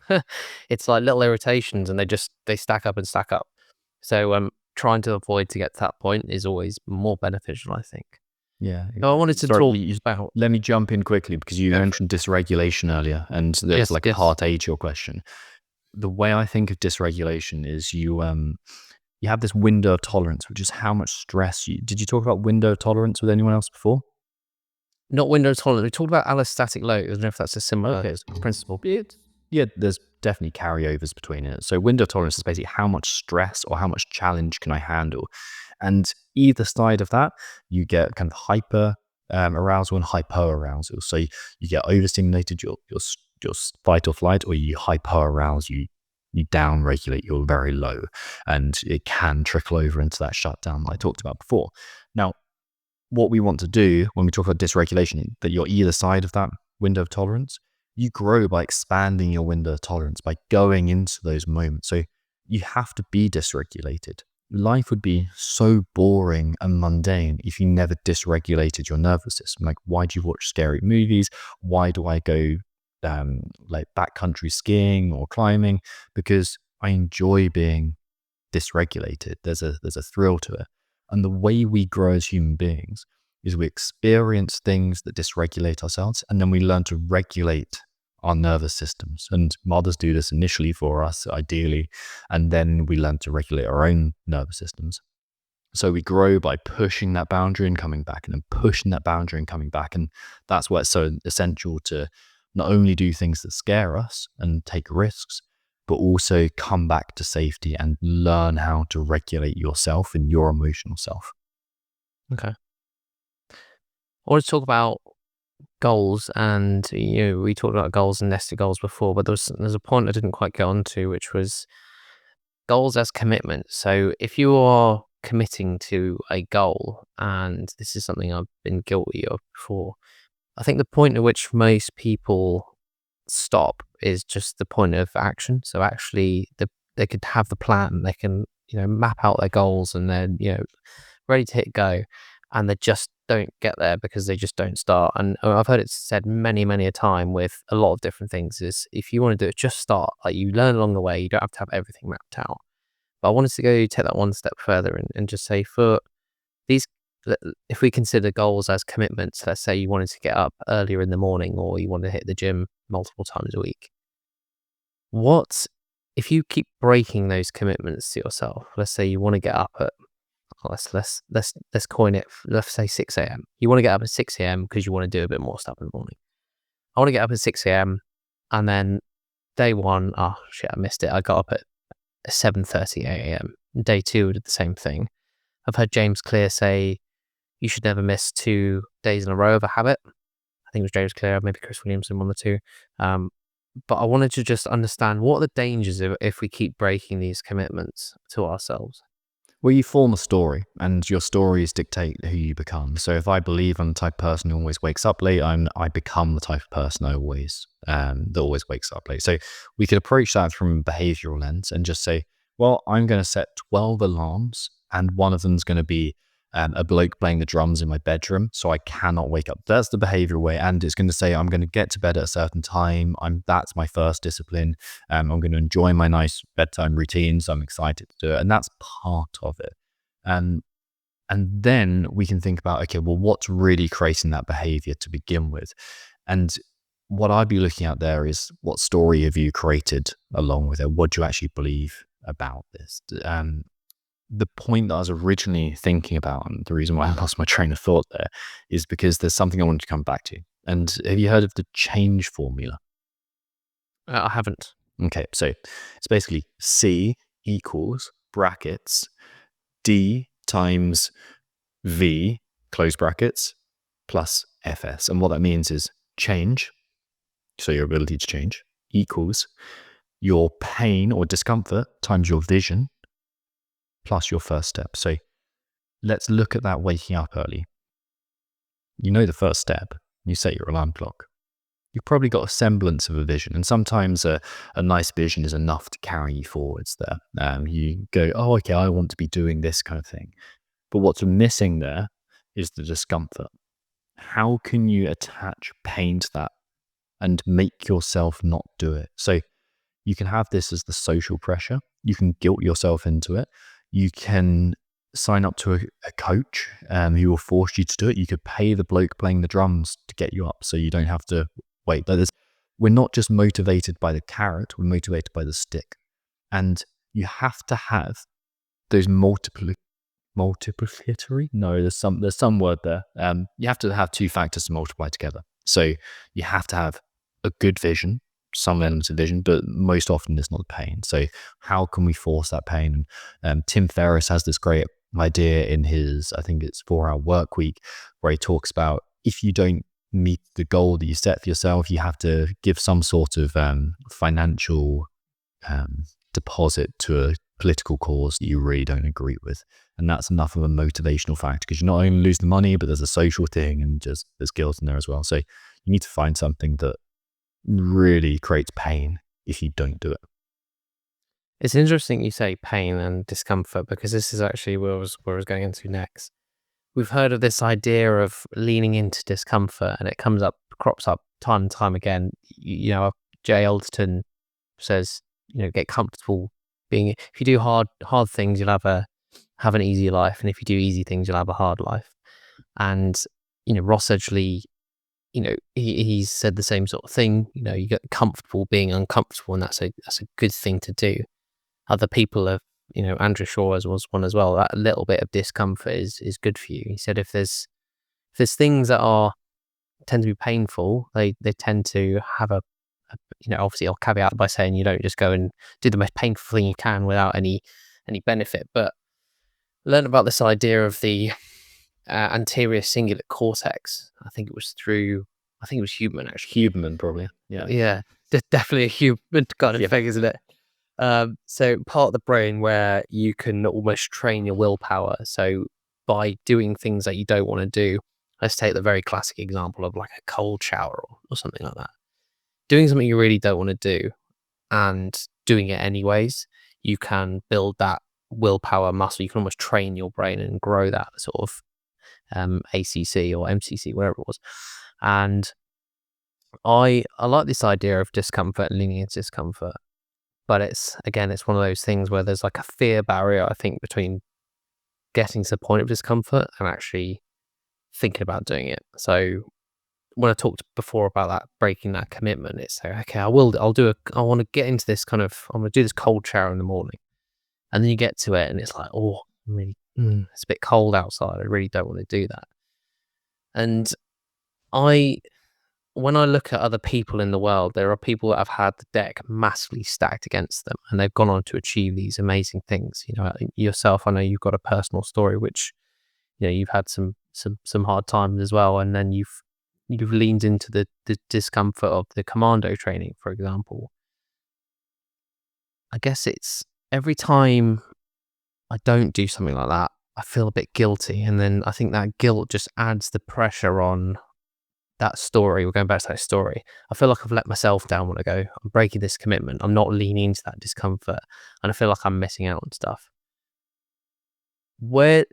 It's like little irritations, and they stack up and stack up. So trying to avoid to get to that point is always more beneficial, I think. Yeah. So I wanted to talk about. Let me jump in quickly because you mentioned dysregulation earlier, and there's Yes. part A to your question. The way I think of dysregulation is you have this window of tolerance, which is how much stress did you talk about window of tolerance with anyone else before? Not window tolerance. We talked about allostatic load. I don't know if that's a similar principle. Yeah, there's definitely carryovers between it. So window tolerance is basically how much stress or how much challenge can I handle? And either side of that, you get kind of hyper arousal and hypo arousal. So you get overstimulated, your fight or flight, or you hypo arouse, you down regulate, you're very low, and it can trickle over into that shutdown that I talked about before. Now, what we want to do when we talk about dysregulation, that you're either side of that window of tolerance, you grow by expanding your window of tolerance, by going into those moments. So you have to be dysregulated. Life would be so boring and mundane if you never dysregulated your nervous system. Like, why do you watch scary movies? Why do I go like backcountry skiing or climbing? Because I enjoy being dysregulated. There's a thrill to it. And the way we grow as human beings is we experience things that dysregulate ourselves, and then we learn to regulate our nervous systems. And mothers do this initially for us, ideally, and then we learn to regulate our own nervous systems. So we grow by pushing that boundary and coming back, and then pushing that boundary and coming back. And that's why it's so essential to not only do things that scare us and take risks, but also come back to safety and learn how to regulate yourself and your emotional self. Okay. I want to talk about goals, and we talked about goals and nested goals before, but there's a point I didn't quite get onto, which was goals as commitment. So if you are committing to a goal, and this is something I've been guilty of before, I think the point at which most people stop is just the point of action. So actually, they could have the plan, they can map out their goals, and then ready to hit go, and they just don't get there because they just don't start. And I've heard it said many a time with a lot of different things is if you want to do it, just start. Like, you learn along the way, you don't have to have everything mapped out. But I wanted to take that one step further and just say, for these, if we consider goals as commitments, let's say you wanted to get up earlier in the morning, or you want to hit the gym multiple times a week, what if you keep breaking those commitments to yourself? Let's say you want to get up at, let's coin it, let's say 6 a.m. You want to get up at 6 a.m. because you want to do a bit more stuff in the morning. I want to get up at 6 a.m. and then day one, oh shit, I missed it. I got up at 7:30 a.m. Day two, I did the same thing. I've heard James Clear say you should never miss 2 days in a row of a habit. I think it was James Clear, maybe Chris Williamson, one or two. But I wanted to just understand, what are the dangers if we keep breaking these commitments to ourselves? Well, you form a story, and your stories dictate who you become. So if I believe I'm the type of person who always wakes up late, I become the type of person that always wakes up late. So we could approach that from a behavioral lens and just say, well, I'm going to set 12 alarms, and one of them is going to be a bloke playing the drums in my bedroom, so I cannot wake up. That's the behavioral way, and it's going to say I'm going to get to bed at a certain time. That's my first discipline. I'm going to enjoy my nice bedtime routine, so I'm excited to do it, and that's part of it. And then we can think about, okay, well, what's really creating that behavior to begin with? And what I'd be looking at there is, what story have you created along with it? What do you actually believe about this? The point that I was originally thinking about, and the reason why I lost my train of thought there, is because there's something I wanted to come back to. And have you heard of the change formula? I haven't. Okay, so it's basically C equals brackets D times V close brackets plus FS. And what that means is change, so your ability to change, equals your pain or discomfort times your vision plus your first step. So let's look at that waking up early. You know the first step, you set your alarm clock. You've probably got a semblance of a vision, and sometimes a nice vision is enough to carry you forwards there. You go, oh, okay, I want to be doing this kind of thing. But what's missing there is the discomfort. How can you attach pain to that and make yourself not do it? So you can have this as the social pressure. You can guilt yourself into it. You can sign up to a coach who will force you to do it. You could pay the bloke playing the drums to get you up so you don't have to wait. We're not just motivated by the carrot, we're motivated by the stick. And you have to have those multiplicatory, no, there's some word there. You have to have two factors to multiply together. So you have to have a good vision, some elements of vision, but most often it's not the pain. So how can we force that pain? Tim Ferriss has this great idea in his, I think it's 4-Hour Work Week, where he talks about, if you don't meet the goal that you set for yourself, you have to give some sort of financial deposit to a political cause that you really don't agree with. And that's enough of a motivational factor, because you not only lose the money, but there's a social thing, and just there's guilt in there as well. So you need to find something that really creates pain if you don't do it. It's interesting you say pain and discomfort, because this is actually where I was going into next. We've heard of this idea of leaning into discomfort, and it crops up time and time again. Jay Alderton says, get comfortable being. If you do hard things, you'll have an easy life, and if you do easy things, you'll have a hard life. And Ross Edgley, he's said the same sort of thing. You get comfortable being uncomfortable, and that's a good thing to do. Other people have, Andrew Shaw was one as well. That little bit of discomfort is good for you. He said if there's things that tend to be painful, they tend to have obviously I'll caveat by saying you don't just go and do the most painful thing you can without any benefit, but learn about this idea of the anterior cingulate cortex. I think it was through I think it was Huberman, actually. Huberman, probably. Yeah. Yeah, definitely a human kind of thing, isn't it? So part of the brain where you can almost train your willpower. So by doing things that you don't want to do, let's take the very classic example of like a cold shower or something like that. Doing something you really don't want to do and doing it anyways, you can build that willpower muscle. You can almost train your brain and grow that sort of ACC or MCC, whatever it was. And I like this idea of discomfort and leaning into discomfort, but it's one of those things where there's like a fear barrier, I think, between getting to the point of discomfort and actually thinking about doing it. So when I talked before about that breaking that commitment, it's like, okay, I want to get into this I'm going to do this cold shower in the morning, and then you get to it and it's like, oh, it's a bit cold outside. I really don't want to do that. And when I look at other people in the world, there are people that have had the deck massively stacked against them, and they've gone on to achieve these amazing things. Yourself, I know you've got a personal story, which you've had some hard times as well, and then you've leaned into the discomfort of the commando training, for example. I guess it's every time I don't do something like that, I feel a bit guilty, and then I think that guilt just adds the pressure on that story. We're going back to that story. I feel like I've let myself down when I go, I'm breaking this commitment. I'm not leaning into that discomfort, and I feel like I'm missing out on stuff.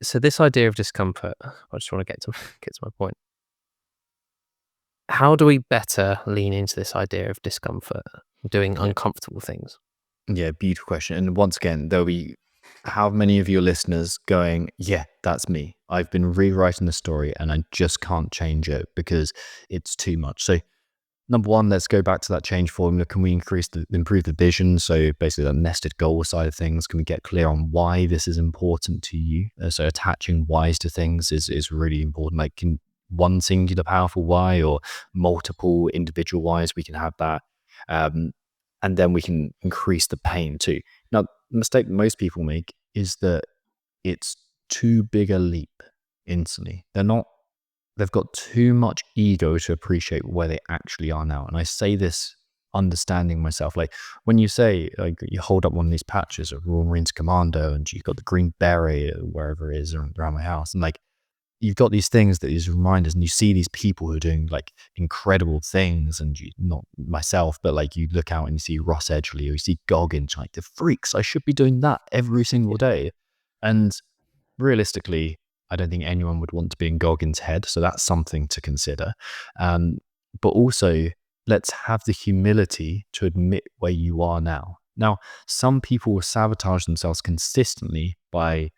So this idea of discomfort, I just want to get to my point. How do we better lean into this idea of discomfort, doing uncomfortable things? Yeah, beautiful question. And once again, there'll be how many of your listeners going, yeah, that's me. I've been rewriting the story and I just can't change it because it's too much. So number one, let's go back to that change formula. Can we improve the vision? So basically that nested goal side of things. Can we get clear on why this is important to you? So attaching whys to things is really important. Like one singular powerful why or multiple individual whys, we can have that. And then we can increase the pain too. Now, the mistake most people make is that it's too big a leap instantly. They've got too much ego to appreciate where they actually are now. And I say this understanding myself. Like when you say, like, you hold up one of these patches of Royal Marine Commando and you've got the green beret wherever it is around my house, and like you've got these things that is reminders, and you see these people who are doing like incredible things, and not myself, but like you look out and you see Ross Edgley or you see Goggins, like the freaks, I should be doing that every single day. And realistically, I don't think anyone would want to be in Goggins' head. So that's something to consider. But also, let's have the humility to admit where you are now. Now, some people will sabotage themselves consistently by,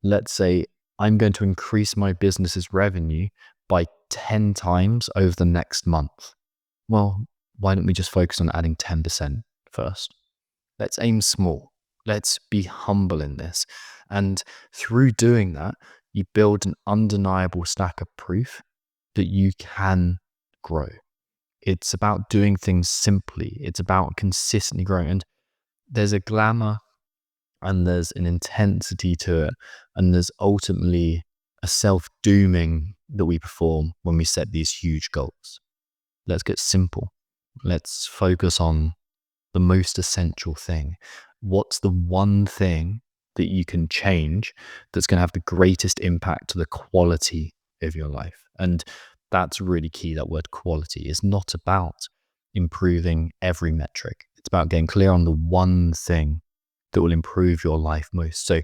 let's say, I'm going to increase my business's revenue by 10 times over the next month. Well, why don't we just focus on adding 10% first? Let's aim small. Let's be humble in this. And through doing that, you build an undeniable stack of proof that you can grow. It's about doing things simply. It's about consistently growing. And there's a glamour and there's an intensity to it. And there's ultimately a self-dooming that we perform when we set these huge goals. Let's get simple. Let's focus on the most essential thing. What's the one thing that you can change that's going to have the greatest impact to the quality of your life? And that's really key. That word quality is not about improving every metric. It's about getting clear on the one thing that will improve your life most. So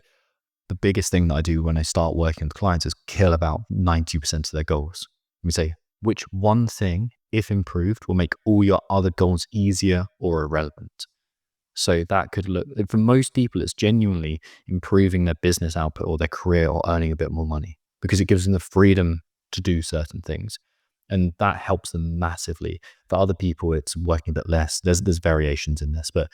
the biggest thing that I do when I start working with clients is kill about 90% of their goals. We say, which one thing, if improved, will make all your other goals easier or irrelevant? So that could look, for most people, it's genuinely improving their business output or their career or earning a bit more money because it gives them the freedom to do certain things. And that helps them massively. For other people, it's working a bit less. There's variations in this, but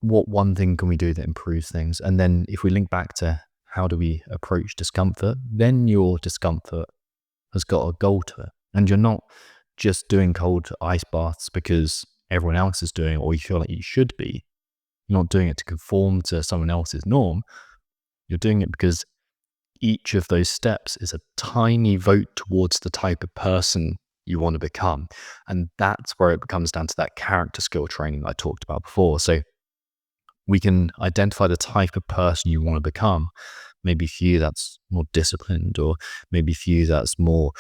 what one thing can we do that improves things? And then if we link back to how do we approach discomfort, then your discomfort has got a goal to it. And you're not just doing cold ice baths because everyone else is doing it or you feel like you should be. You're not doing it to conform to someone else's norm. You're doing it because each of those steps is a tiny vote towards the type of person you want to become. And that's where it comes down to that character skill training I talked about before. So we can identify the type of person you want to become. Maybe for you, that's more disciplined, or maybe for you, that's more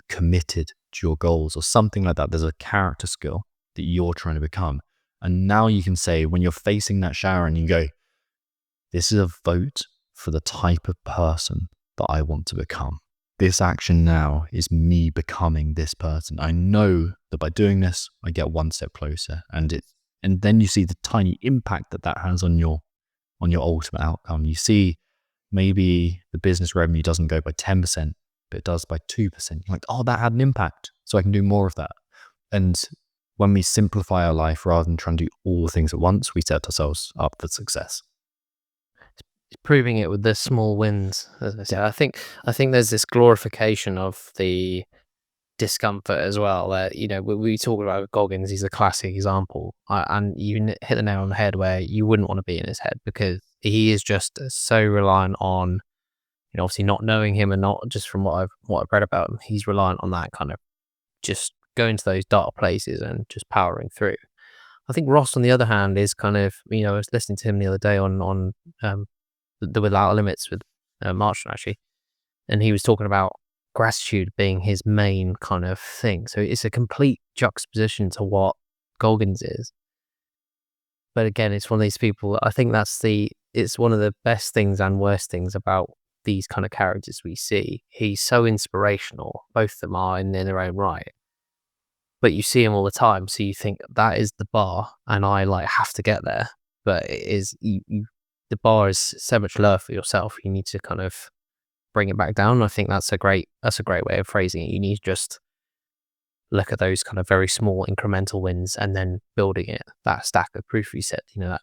committed to your goals, or something like that. There's a character skill that you're trying to become. And now you can say, when you're facing that shower and you go, this is a vote for the type of person that I want to become. This action now is me becoming this person. I know that by doing this, I get one step closer. And then you see the tiny impact that has on your ultimate outcome. You see, maybe the business revenue doesn't go by 10%, but it does by 2%. You're like, oh, that had an impact, so I can do more of that. And when we simplify our life rather than trying to do all the things at once, we set ourselves up for success. Proving it with the small wins, as I say. I think there's this glorification of the discomfort as well. That we talk about Goggins. He's a classic example, and you hit the nail on the head where you wouldn't want to be in his head, because he is just so reliant on, obviously not knowing him, and not just from what I've read about him. He's reliant on that kind of just going to those dark places and just powering through. I think Ross, on the other hand, is kind of, I was listening to him the other day on the Without Limits with Marshall, actually, and he was talking about gratitude being his main kind of thing. So it's a complete juxtaposition to what Goggins is. But again, it's one of these people, I think it's one of the best things and worst things about these kind of characters we see. He's so inspirational, both of them are in their own right, but you see him all the time, so you think that is the bar and I have to get there. But it is, the bar is so much lower for yourself. You need to kind of bring it back down. I think that's a great way of phrasing it. You need to just look at those kind of very small incremental wins and then building it, that stack of proof you said, that,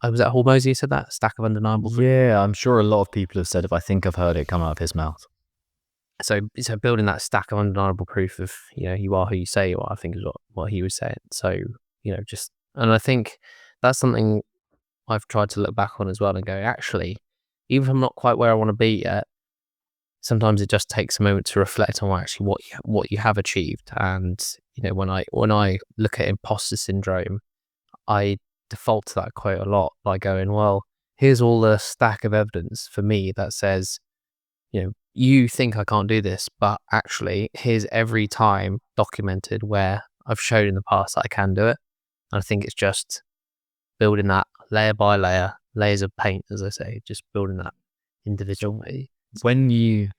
was that Hormozy who said that? Stack of undeniable proof? Yeah, I'm sure a lot of people have said it. I think I've heard it come out of his mouth. So building that stack of undeniable proof of, you are who you say you are, I think is what he was saying. So, and I think that's something I've tried to look back on as well and go, actually, even if I'm not quite where I want to be yet, sometimes it just takes a moment to reflect on actually what you have achieved. And when I look at imposter syndrome, I default to that quote a lot by going, well, here's all the stack of evidence for me that says, you think I can't do this, but actually here's every time documented where I've shown in the past that I can do it. And I think it's just building that layer by layer, layers of paint, as I say, just building that individual. When you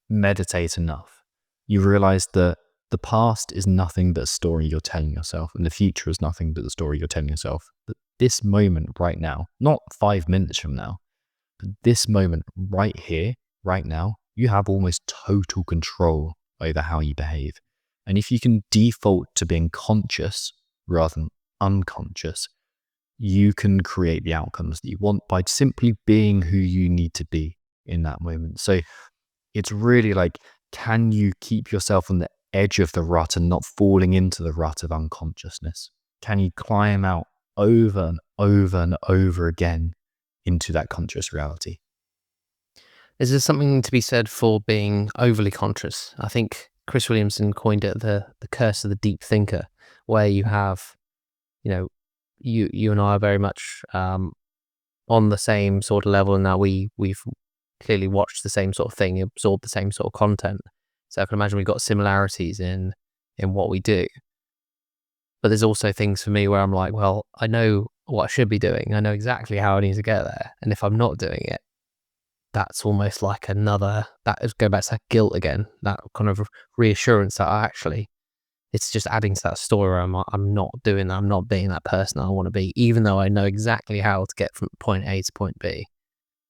meditate enough, you realize that the past is nothing but a story you're telling yourself, and the future is nothing but the story you're telling yourself. But this moment right now, not 5 minutes from now, but this moment right here, right now, you have almost total control over how you behave. And if you can default to being conscious rather than unconscious, you can create the outcomes that you want by simply being who you need to be in that moment. So it's really can you keep yourself on the edge of the rut and not falling into the rut of unconsciousness? Can you climb out over and over and over again into that conscious reality? Is there something to be said for being overly conscious? I think Chris Williamson coined it the curse of the deep thinker, where you have, you and I are very much on the same sort of level, and that we've clearly watched the same sort of thing, absorbed the same sort of content. So I can imagine we've got similarities in what we do. But there's also things for me where I'm like, well, I know what I should be doing. I know exactly how I need to get there. And if I'm not doing it, that's almost like that is go back to that guilt again, that kind of reassurance that it's just adding to that story where I'm not doing that. I'm not being that person I want to be, even though I know exactly how to get from point A to point B.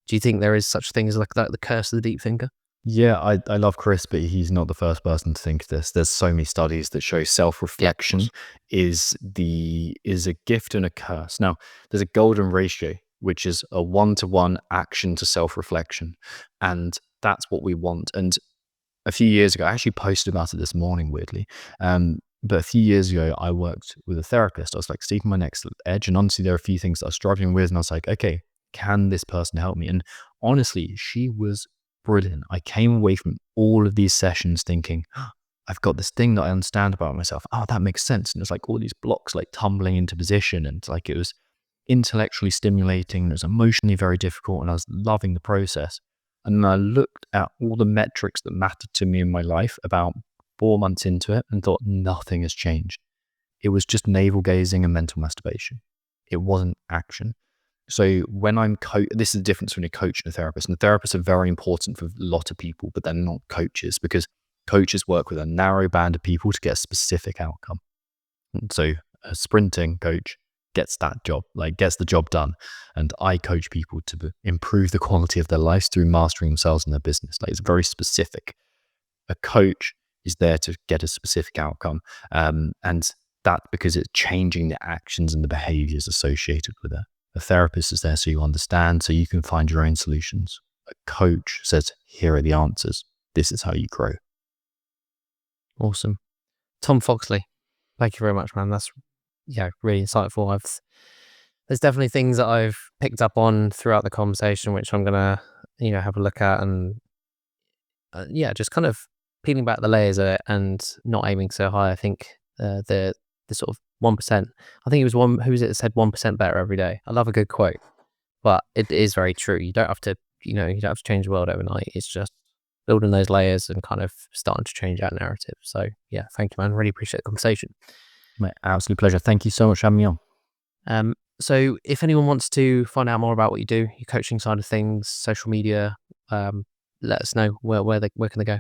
Do you think there is such thing as like that, the curse of the deep thinker? Yeah, I love Chris, but he's not the first person to think this. There's so many studies that show self-reflection is a gift and a curse. Now, there's a golden ratio, which is a 1-to-1 action to self-reflection. And that's what we want. And a few years ago, I actually posted about it this morning, weirdly. But a few years ago, I worked with a therapist. I was seeking my next edge. And honestly, there are a few things that I was struggling with. And I was like, okay, can this person help me? And honestly, she was brilliant. I came away from all of these sessions thinking, I've got this thing that I understand about myself. Oh, that makes sense. And it's like all these blocks like tumbling into position. And like it was intellectually stimulating. It was emotionally very difficult. And I was loving the process. And I looked at all the metrics that mattered to me in my life about 4 months into it and thought nothing has changed. It was just navel gazing and mental masturbation. It wasn't action. So when this is the difference between a coach and a therapist. And the therapists are very important for a lot of people, but they're not coaches, because coaches work with a narrow band of people to get a specific outcome. And so a sprinting coach gets that job, like gets the job done. And I coach people to improve the quality of their lives through mastering themselves and their business. Like it's very specific. A coach is there to get a specific outcome. And that's because it's changing the actions and the behaviors associated with it. A therapist is there so you understand, so you can find your own solutions. A coach says, here are the answers. This is how you grow. Awesome. Tom Foxley, thank you very much, man. That's really insightful. There's definitely things that I've picked up on throughout the conversation, which I'm gonna, have a look at, and just kind of peeling back the layers of it and not aiming so high. I think the sort of 1%. I think it was who was it that said 1% better every day. I love a good quote, but it is very true. You don't have to, you don't have to change the world overnight. It's just building those layers and kind of starting to change that narrative. So yeah, thank you, man. Really appreciate the conversation. My absolute pleasure. Thank you so much for having me on. So if anyone wants to find out more about what you do, your coaching side of things, social media, let us know where can they go.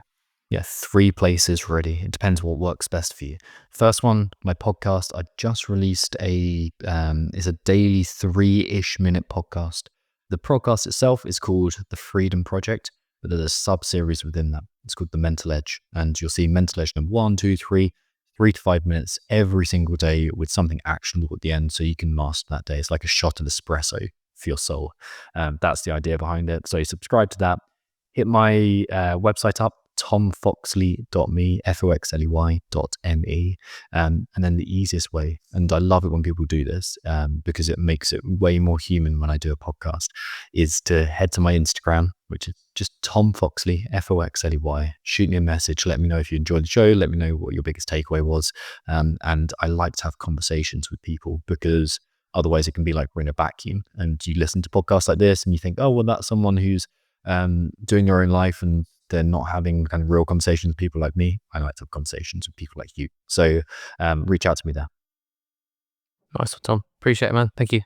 Yeah, 3 places really. It depends what works best for you. First one, my podcast. I just released it's a daily 3-ish minute podcast. The podcast itself is called The Freedom Project, but there's a sub-series within that. It's called The Mental Edge. And you'll see Mental Edge number 1, 2, 3, 3 to 5 minutes every single day with something actionable at the end so you can master that day. It's like a shot of espresso for your soul. That's the idea behind it. So subscribe to that. Hit my website up, tomfoxley.me, foxley.me. And then the easiest way, and I love it when people do this because it makes it way more human when I do a podcast, is to head to my Instagram, which is just Tom Foxley, Foxley. Shoot me a message. Let me know if you enjoyed the show. Let me know what your biggest takeaway was. And I like to have conversations with people because otherwise it can be like we're in a vacuum and you listen to podcasts like this and you think, oh, well, that's someone who's doing their own life and they're not having kind of real conversations with people like me. I like to have conversations with people like you. So reach out to me there. Nice one, Tom. Appreciate it, man. Thank you.